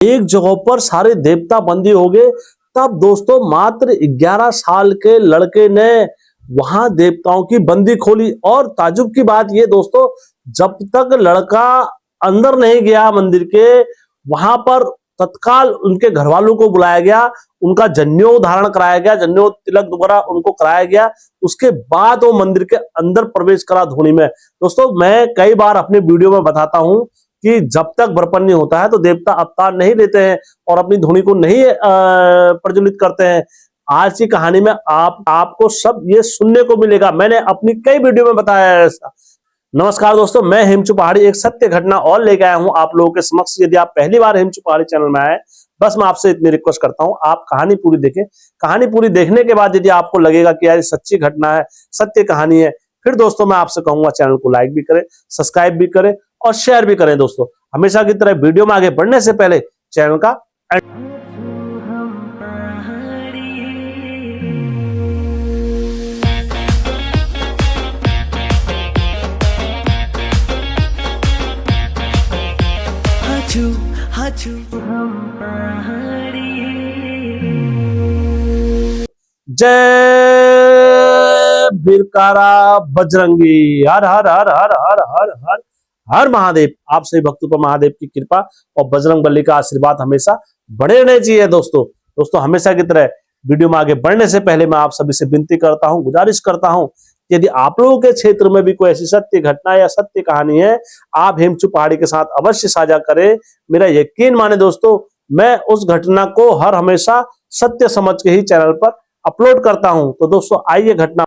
एक जगह पर सारे देवता बंदी हो गए। तब दोस्तों मात्र 11 साल के लड़के ने वहां देवताओं की बंदी खोली। और ताजुब की बात यह दोस्तों, जब तक लड़का अंदर नहीं गया मंदिर के, वहां पर तत्काल उनके घर वालों को बुलाया गया, उनका जनेऊ धारण कराया गया, जनेऊ तिलक द्वारा उनको कराया गया। उसके बाद वो मंदिर के अंदर प्रवेश करा धोनी में। दोस्तों मैं कई बार अपने वीडियो में बताता हूं कि जब तक बर्पण नहीं होता है तो देवता अवतार नहीं लेते हैं और अपनी धुनी को नहीं प्रज्वलित करते हैं। आज की कहानी में आपको सब ये सुनने को मिलेगा। मैंने अपनी कई वीडियो में बताया है ऐसा। नमस्कार दोस्तों, मैं हेमचू पहाड़ी एक सत्य घटना और लेके आया हूं आप लोगों के समक्ष। यदि आप पहली बार हेमचू पहाड़ी चैनल में आए, बस मैं आपसे इतनी रिक्वेस्ट करता हूं, आप कहानी पूरी देखें। कहानी पूरी देखने के बाद यदि आपको लगेगा कि यार ये सच्ची घटना है, सत्य कहानी है, फिर दोस्तों मैं आपसे कहूंगा चैनल को लाइक भी करें, सब्सक्राइब भी करें और शेयर भी करें। दोस्तों हमेशा की तरह वीडियो में आगे बढ़ने से पहले चैनल का जय बिरकारा बजरंगी, हर हर हर हर हर हर हर हर महादेव। आप सभी भक्तों पर महादेव की कृपा और बजरंग बली का आशीर्वाद हमेशा बड़े रहने चाहिए। दोस्तों हमेशा की तरह वीडियो में आगे बढ़ने से पहले मैं आप सभी से विनती करता हूं, गुजारिश करता हूं, यदि आप लोगों के क्षेत्र में भी कोई ऐसी सत्य घटना या सत्य कहानी है, आप हेमचू पहाड़ी के साथ अवश्य साझा करें। मेरा यकीन माने दोस्तों, मैं उस घटना को हर हमेशा सत्य समझ के ही चैनल पर अपलोड करता हूं। तो दोस्तों आइए घटना।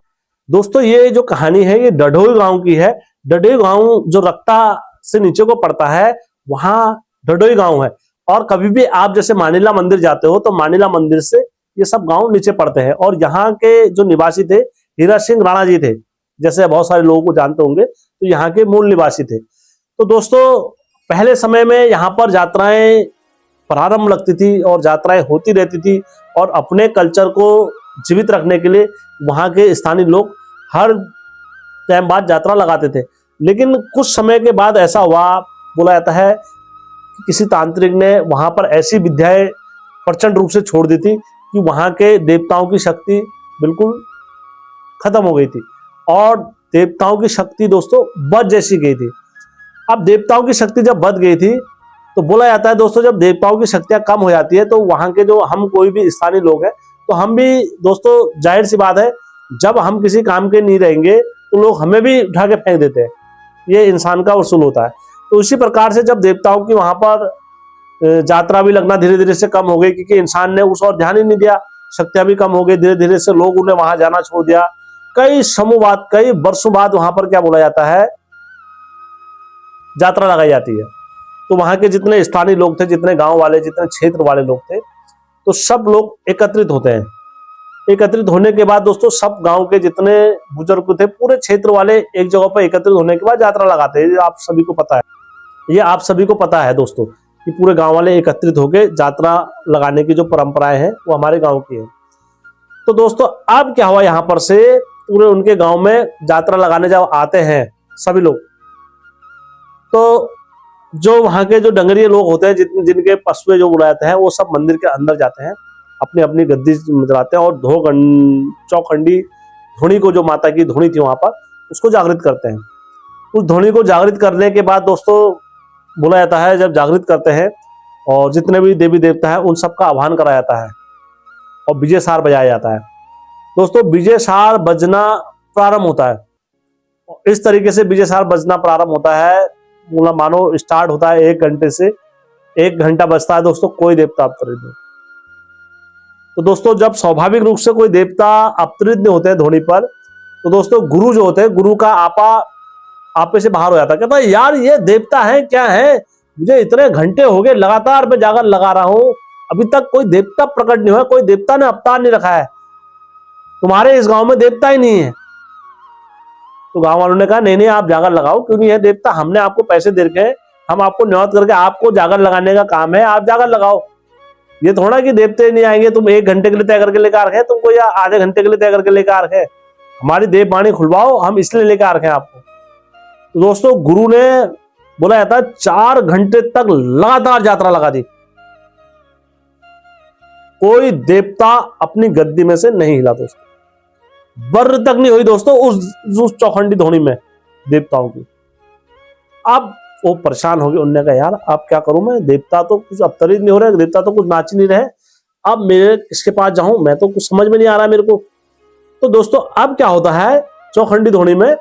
दोस्तों ये जो कहानी है ये डढोई गांव की है। डढोई गांव जो रक्ता से नीचे को पड़ता है, वहां डढोई गांव है। और कभी भी आप जैसे मानिला मंदिर जाते हो तो मानिला मंदिर से ये सब गांव नीचे पड़ते हैं। और यहाँ के जो निवासी थे हीरा सिंह राणा जी थे, जैसे बहुत सारे लोगों को जानते होंगे, तो यहाँ के मूल निवासी थे। तो दोस्तों पहले समय में यहाँ पर यात्राएं प्रारंभ लगती थी और यात्राएं होती रहती थी। और अपने कल्चर को जीवित रखने के लिए वहाँ के स्थानीय लोग हर टाइम बाद यात्रा लगाते थे। लेकिन कुछ समय के बाद ऐसा हुआ, बोला जाता है कि किसी तांत्रिक ने वहाँ पर ऐसी विद्याएं प्रचंड रूप से छोड़ दी थी कि वहाँ के देवताओं की शक्ति बिल्कुल खत्म हो गई थी। और देवताओं की शक्ति दोस्तों बद जैसी गई थी। अब देवताओं की शक्ति जब बद गई थी तो बोला जाता है दोस्तों, जब देवताओं की शक्तियां कम हो जाती है तो वहां के जो हम कोई भी स्थानीय लोग हैं, तो हम भी दोस्तों जाहिर सी बात है, जब हम किसी काम के नहीं रहेंगे तो लोग हमें भी उठा के फेंक देते हैं। ये इंसान का उसूल होता है। तो उसी प्रकार से जब देवताओं की वहां पर यात्रा भी लगना धीरे धीरे से कम हो गई, क्योंकि इंसान ने उस और ध्यान ही नहीं दिया, शक्तियां भी कम हो गई। धीरे धीरे से लोग उन्हें वहां जाना छोड़ दिया। कई समूह बाद, कई वर्षों बाद वहां पर क्या बोला जाता है, यात्रा लगाई जाती है। तो वहां के जितने स्थानीय लोग थे, जितने गांव वाले, जितने क्षेत्र वाले लोग थे, तो सब लोग एकत्रित होते हैं। एकत्रित होने के बाद दोस्तों सब गांव के जितने बुजुर्ग थे, पूरे क्षेत्र वाले एक जगह पर एकत्रित होने के बाद यात्रा लगाते हैं। आप सभी को पता है, ये आप सभी को पता है दोस्तों, कि पूरे गांव वाले एकत्रित होकर यात्रा लगाने की जो परंपराएं हैं वो हमारे गांव की है। तो दोस्तों अब क्या हुआ, यहाँ पर से पूरे उनके गांव में यात्रा लगाने जब आते हैं सभी लोग, तो जो वहां के जो डंगरिये लोग होते हैं, जिनके पशुए जो बुलाते हैं, वो सब मंदिर के अंदर जाते हैं, अपनी अपनी गद्दी जलाते हैं और चौखंडी धुनी को, जो माता की धुनी थी वहां पर, उसको जागृत करते हैं। उस धुनी को जागृत करने के बाद दोस्तों बोला जाता है, जब जागृत करते हैं और जितने भी देवी देवता है उन सबका आह्वान कराया जाता है और विजय सार बजाया जाता है। दोस्तों विजय सार बजना प्रारंभ होता है। इस तरीके से विजय सार बजना प्रारंभ होता है, मानो स्टार्ट होता है 1 घंटे से। 1 घंटा बजता है दोस्तों, कोई देवता अवतरित नहीं। तो दोस्तों जब स्वाभाविक रूप से कोई देवता अवतरित नहीं होते हैं ध्वनि पर, तो दोस्तों गुरु जो होते हैं, गुरु का आपे से बाहर हो जाता है। कहता है यार ये देवता है क्या है, मुझे इतने घंटे हो गए लगातार मैं जागर लगा रहा हूं, अभी तक कोई देवता प्रकट नहीं हुआ, कोई देवता ने अवतार नहीं रखा है, तुम्हारे इस गांव में देवता ही नहीं है। तो गांव वालों ने कहा नहीं आप जागर लगाओ, क्यों नहीं है देवता, हमने आपको पैसे दे रखे हैं, हम आपको न्यौत करके आपको जागर लगाने का काम है, आप जागर लगाओ। ये थोड़ा कि देवते नहीं आएंगे, तुम 1 घंटे के लिए तय करके लेकर आ रखे हैं, तुमको या आधे घंटे के लिए तय करके लेकर आ रखे हैं, हमारी देव वाणी खुलवाओ, हम इसलिए लेकर आ रखे हैं आपको। तो दोस्तों गुरु ने बोला जाता है 4 घंटे तक लगातार यात्रा लगा दी। कोई देवता अपनी गद्दी में से नहीं हिला दोस्तों, बर तक नहीं हुई दोस्तों उस चौखंडी धोनी में देवताओं की। अब वो परेशान हो गए, उन्होंने कहा यार अब क्या करूं मैं, देवता तो कुछ अवतरित नहीं हो रहे, देवता तो कुछ नाच नहीं रहे, अब मेरे किसके पास जाऊं, मैं तो कुछ समझ में नहीं आ रहा मेरे को। तो दोस्तों अब क्या होता है, चौखंडी धोनी में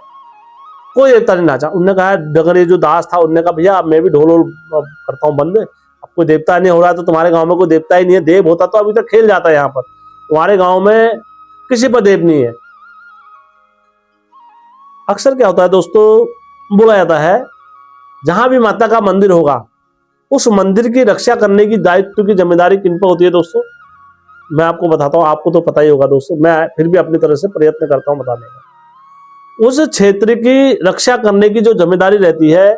कोई देवता नहीं नाचा। उन्होंने कहा अगर ये जो दास था, उन्होंने कहा भैया मैं भी ढोल करता हूँ बंद, अब कोई देवता नहीं हो रहा तो तुम्हारे गांव में कोई देवता ही नहीं है, देव होता तो अभी तक खेल जाता है यहाँ पर, तुम्हारे गांव में किसी पर देव नहीं है। अक्सर क्या होता है दोस्तों, बोला जाता है जहां भी माता का मंदिर होगा उस मंदिर की रक्षा करने की दायित्व की जिम्मेदारी किन पर होती है दोस्तों, मैं आपको बताता हूं, आपको तो पता ही होगा दोस्तों, मैं फिर भी अपनी तरह से प्रयत्न करता हूं बताने का। उस क्षेत्र की रक्षा करने की जो जिम्मेदारी रहती है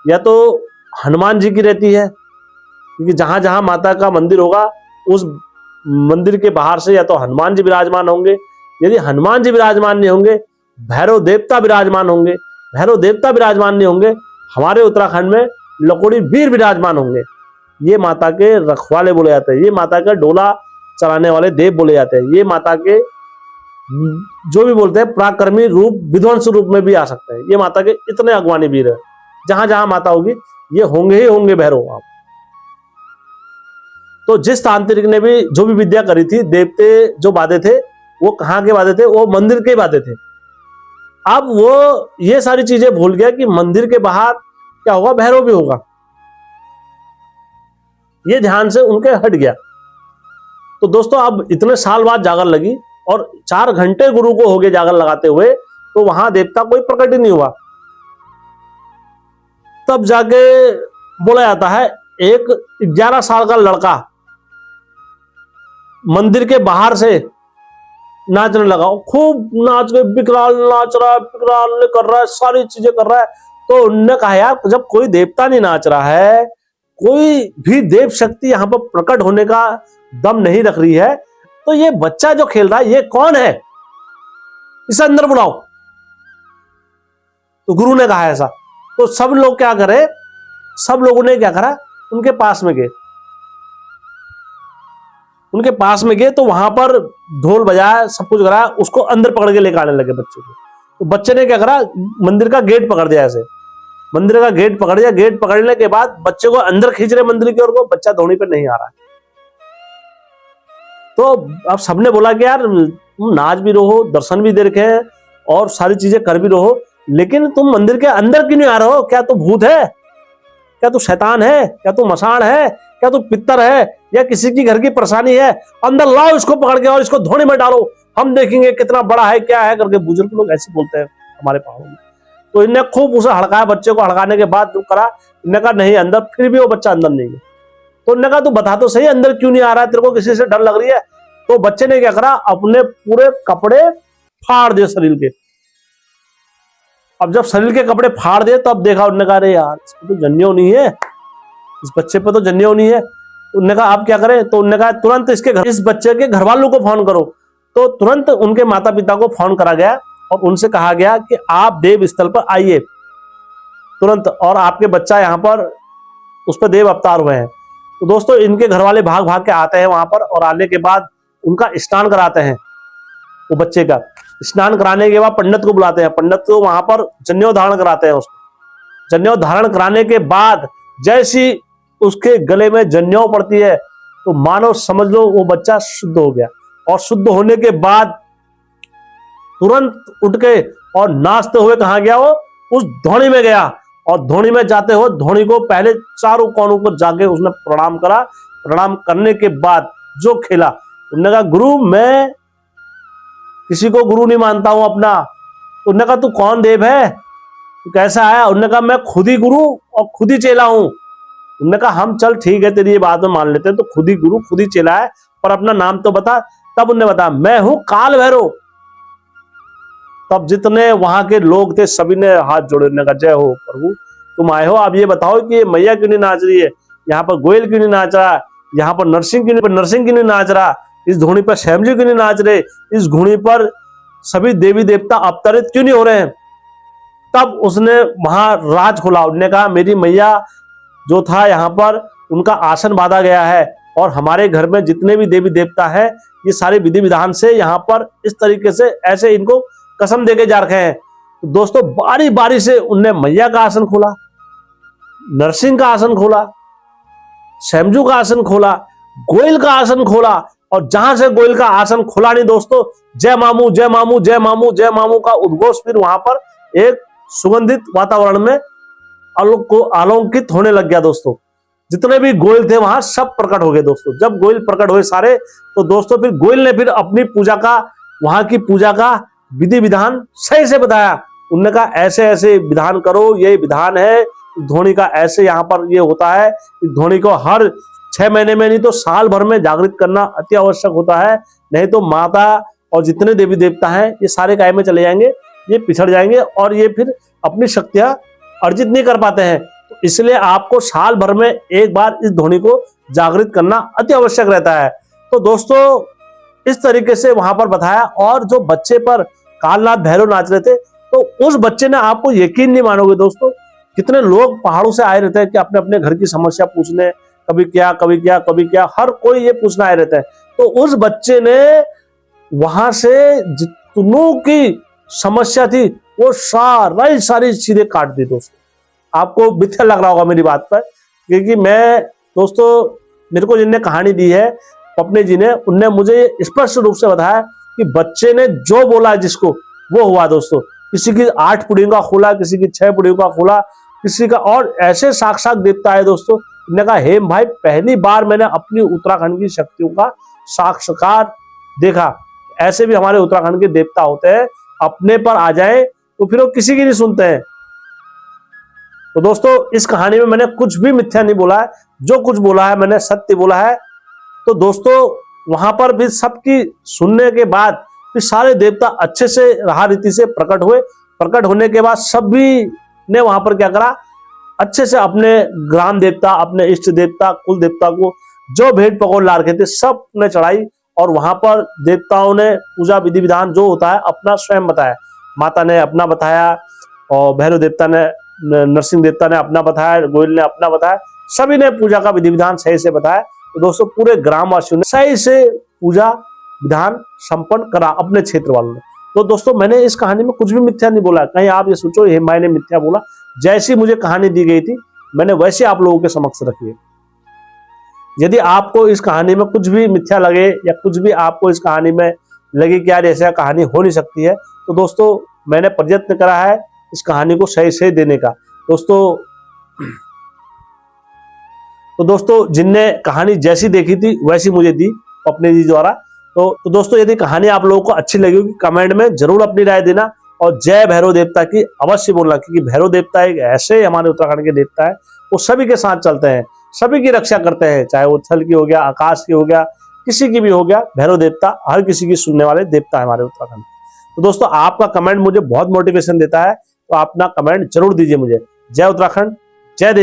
या तो हनुमान जी की रहती है, क्योंकि जहां जहां माता का मंदिर होगा उस मंदिर के बाहर से या तो हनुमान जी विराजमान होंगे, यदि हनुमान जी विराजमान नहीं होंगे भैरव देवता विराजमान होंगे, भैरव देवता विराजमान नहीं होंगे हमारे उत्तराखंड में लकोड़ी वीर विराजमान होंगे। ये माता के रखवाले बोले जाते हैं, ये माता का डोला चलाने वाले देव बोले जाते हैं, ये माता के जो भी बोलते हैं पराक्रमी रूप विध्वंस रूप में भी आ सकते हैं, ये माता के इतने अगवानी वीर है। जहां जहां माता होगी ये होंगे ही होंगे भैरव। आप तो जिस तांत्रिक ने भी जो भी विद्या करी थी, देवते जो बाधे थे वो कहाँ के बाधे थे, वो मंदिर के बाधे थे। अब वो ये सारी चीजें भूल गया कि मंदिर के बाहर क्या होगा, भैरव भी होगा, ये ध्यान से उनके हट गया। तो दोस्तों अब इतने साल बाद जागर लगी और 4 घंटे गुरु को हो गए जागर लगाते हुए, तो वहां देवता कोई प्रकट ही नहीं हुआ। तब जाके बोला जाता है एक 11 साल का लड़का मंदिर के बाहर से नाचने लगा, खूब नाच के विकराल नाच रहा है, विकराल कर रहा है, सारी चीजें कर रहा है। तो उन्होंने कहा यार जब कोई देवता नहीं नाच रहा है, कोई भी देव शक्ति यहाँ पर प्रकट होने का दम नहीं रख रही है, तो ये बच्चा जो खेल रहा है ये कौन है, इसे अंदर बुलाओ। तो गुरु ने कहा ऐसा, तो सब लोग क्या करे, सब लोगों ने क्या करा, उनके पास में गए, उनके पास में गए तो वहां पर ढोल बजाया, सब कुछ करा, उसको अंदर पकड़ के लेकर आने लगे बच्चे को। तो बच्चे ने क्या करा, मंदिर का गेट पकड़ दिया, ऐसे मंदिर का गेट पकड़ दिया। गेट पकड़ने के बाद बच्चे को अंदर खींच रहे मंदिर की ओर को, बच्चा धोनी पे नहीं आ रहा है। तो अब सबने बोला कि यार तुम नाच भी रहो, दर्शन भी दे रखे हैं और सारी चीजें कर भी रहो, लेकिन तुम मंदिर के अंदर क्यों नहीं आ रहे हो, क्या तू भूत है, क्या तू शैतान है, क्या तू मसाण है, क्या तू पित्तर है, या किसी की घर की परेशानी है, अंदर लाओ इसको पकड़ के और इसको धोनी में डालो, हम देखेंगे कितना बड़ा है क्या है करके। बुजुर्ग लोग ऐसे बोलते हैं हमारे पहाड़ों में। तो इन्हें खूब उसे हड़काया, बच्चे को हड़काने के बाद करा, इन्होंने कहा नहीं अंदर, फिर भी वो बच्चा अंदर नहीं गया। तो उन्होंने कहा तू बता तो सही अंदर क्यों नहीं आ रहा है, तेरे को किसी से डर लग रही है। तो बच्चे ने क्या करा, अपने पूरे कपड़े फाड़ दिए शरीर के। अब जब शरीर के कपड़े फाड़ दिए तब देखा, उन्होंने कहा अरे यार इस पे तो जन्नेऊ नहीं है, इस बच्चे पे तो जन्नेऊ नहीं है। उन्होंने कहा आप क्या करें, तो उन्होंने कहा तुरंत इस बच्चे के घर वालों को फोन करो। तो तुरंत उनके माता पिता को फोन करा गया और उनसे कहा गया कि आप देव स्थल पर आइए तुरंत, और आपके बच्चा यहाँ पर उस पर देव अवतार हुए हैं। तो दोस्तों इनके घर वाले भाग भाग के आते हैं वहां पर, और आने के बाद उनका स्नान कराते हैं, वो बच्चे का स्नान कराने के बाद पंडित को बुलाते हैं, पंडित को वहां पर जनेऊ धारण कराते हैं। उसको जनेऊ धारण कराने के बाद जैसी उसके गले में जनेऊ पड़ती है तो मानो समझ लो वो बच्चा शुद्ध हो गया, और शुद्ध होने के बाद तुरंत उठ के और नाचते हुए कहाँ गया, वो उस धोनी में गया, और धोनी में जाते हुए धोनी को पहले चारों कोनों को जाके उसने प्रणाम करा। प्रणाम करने के बाद जो खेला, उन्होंने कहा गुरु मैं किसी को गुरु नहीं मानता हूं अपना। उन्होंने कहा तू कौन देव है, तू कैसा आया। उन्होंने कहा मैं खुद ही गुरु और खुद ही चेला हूं। उन्होंने कहा हम चल ठीक है तेरी ये बात में मान लेते हैं, तो खुद ही गुरु खुद ही चेला है, पर अपना नाम तो बता। तब उन्होंने बताया मैं हूं काल भैरव। तब जितने वहां के लोग थे सभी ने हाथ जोड़े, उन्होंने कहा जय हो प्रभु तुम आए हो, अब ये बताओ कि ये मैया क्यों नहीं नाच रही है, यहाँ पर गोयल क्यों नहीं नाच रहा, यहाँ पर नरसिंह क्यों नहीं नाच रहा, इस धोनी पर श्याम जी क्यों नहीं नाच रहे, इस धोनी पर सभी देवी देवता अवतरित क्यों नहीं हो रहे हैं। तब उसने वहां राज खोला। उन्होंने कहा मेरी मैया जो था यहाँ पर उनका आसन बांधा गया है, और हमारे घर में जितने भी देवी देवता है ये सारे विधि विधान से यहाँ पर इस तरीके से ऐसे इनको कसम देके जा रखे हैं। तो दोस्तों बारी बारी से उनने मैया का आसन खोला, नरसिंह का आसन खोला, शैमजू का आसन खोला, गोयल का आसन खोला, और जहां से गोयल का आसन खुला नहीं दोस्तों, जय मामू जय मामू जय मामू जय मामू का उद्घोष फिर वहां पर एक सुगंधित वातावरण में अलौकित होने लग गया दोस्तों। जितने भी गोयल थे वहां सब प्रकट हो गए दोस्तों। जब गोयल प्रकट हुए सारे, तो दोस्तों फिर गोयल ने फिर अपनी पूजा का, वहां की पूजा का विधि विधान सही से बताया। उन्होंने कहा ऐसे ऐसे विधान करो, ये विधान है, धोनी का ऐसे यहाँ पर ये होता है, धोनी को हर 6 महीने में नहीं तो साल भर में जागृत करना अति आवश्यक होता है, नहीं तो माता और जितने देवी देवता हैं ये सारे काय में चले जाएंगे, ये पिछड़ जाएंगे और ये फिर अपनी शक्तियां अर्जित नहीं कर पाते हैं। तो इसलिए आपको साल भर में एक बार इस ध्वनि को जागृत करना अति आवश्यक रहता है। तो दोस्तों इस तरीके से वहां पर बताया। और जो बच्चे पर कालनाथ भैरव नाच रहे थे, तो उस बच्चे ने, आपको यकीन नहीं मानोगे दोस्तों, कितने लोग पहाड़ों से आए रहते हैं कि अपने अपने घर की समस्या पूछने, कभी क्या कभी क्या कभी क्या, हर कोई ये पूछना आए रहता है। तो उस बच्चे ने वहां से जितनों की समस्या थी वो सारी चीजें काट दी दोस्तों। आपको मिथ्या लग रहा होगा मेरी बात पर, क्योंकि मैं दोस्तों, मेरे को जिनने कहानी दी है पपनी जी ने, उनने मुझे स्पष्ट रूप से बताया कि बच्चे ने जो बोला जिसको वो हुआ दोस्तों। किसी की 8 पुड़ियों का खोला, किसी की 6 पुड़ियों का खोला, किसी का, और ऐसे साक्षात देवता है दोस्तों। इन्होंने कहा हेम भाई पहली बार मैंने अपनी उत्तराखंड की शक्तियों का साक्षात्कार देखा। ऐसे भी हमारे उत्तराखंड के देवता होते हैं, अपने पर आ जाए तो फिर वो किसी की नहीं सुनते हैं। तो दोस्तों इस कहानी में मैंने कुछ भी मिथ्या नहीं बोला है, जो कुछ बोला है मैंने सत्य बोला है। तो दोस्तों वहां पर भी सबकी सुनने के बाद फिर सारे देवता अच्छे से राह रीति से प्रकट हुए। प्रकट होने के बाद सभी ने वहां पर क्या करा, अच्छे से अपने ग्राम देवता, अपने इष्ट देवता, कुल देवता को जो भेंट पकौड़ ला रखे थे सब ने चढ़ाई। और वहां पर देवताओं ने पूजा विधि विधान जो होता है अपना स्वयं बताया। माता ने अपना बताया, और भैरव देवता ने, नरसिंह देवता ने अपना बताया, गोयल ने अपना बताया, सभी ने पूजा का विधि विधान सही से बताया। तो दोस्तों पूरे ग्रामवासियों ने सही से पूजा विधान संपन्न करा अपने क्षेत्र वालों ने। तो दोस्तों मैंने इस कहानी में कुछ भी मिथ्या नहीं बोला। कहीं आप ये सोचो हेम भाई ने मिथ्या बोला। जैसी मुझे कहानी दी गई थी मैंने वैसे आप लोगों के समक्ष रखी है। यदि आपको इस कहानी में कुछ भी मिथ्या लगे या कुछ भी आपको इस कहानी में लगे कि यार ऐसा कहानी हो नहीं सकती है, तो दोस्तों मैंने प्रयत्न करा है इस कहानी को सही सही देने का। दोस्तों जिनने कहानी जैसी देखी थी वैसी मुझे दी अपने जी द्वारा। तो दोस्तों यदि कहानी आप लोगों को अच्छी लगी होगी कमेंट में जरूर अपनी राय देना, और जय भैरव देवता की अवश्य बोलना, क्योंकि भैरव देवता एक ऐसे हमारे उत्तराखंड के देवता है, वो सभी के साथ चलते हैं, सभी की रक्षा करते हैं, चाहे वो थल की हो गया, आकाश की हो गया, किसी की भी हो गया। भैरव देवता हर किसी की सुनने वाले देवता है हमारे उत्तराखंड। तो दोस्तों आपका कमेंट मुझे बहुत मोटिवेशन देता है, तो अपना कमेंट जरूर दीजिए मुझे। जय उत्तराखंड, जय देव।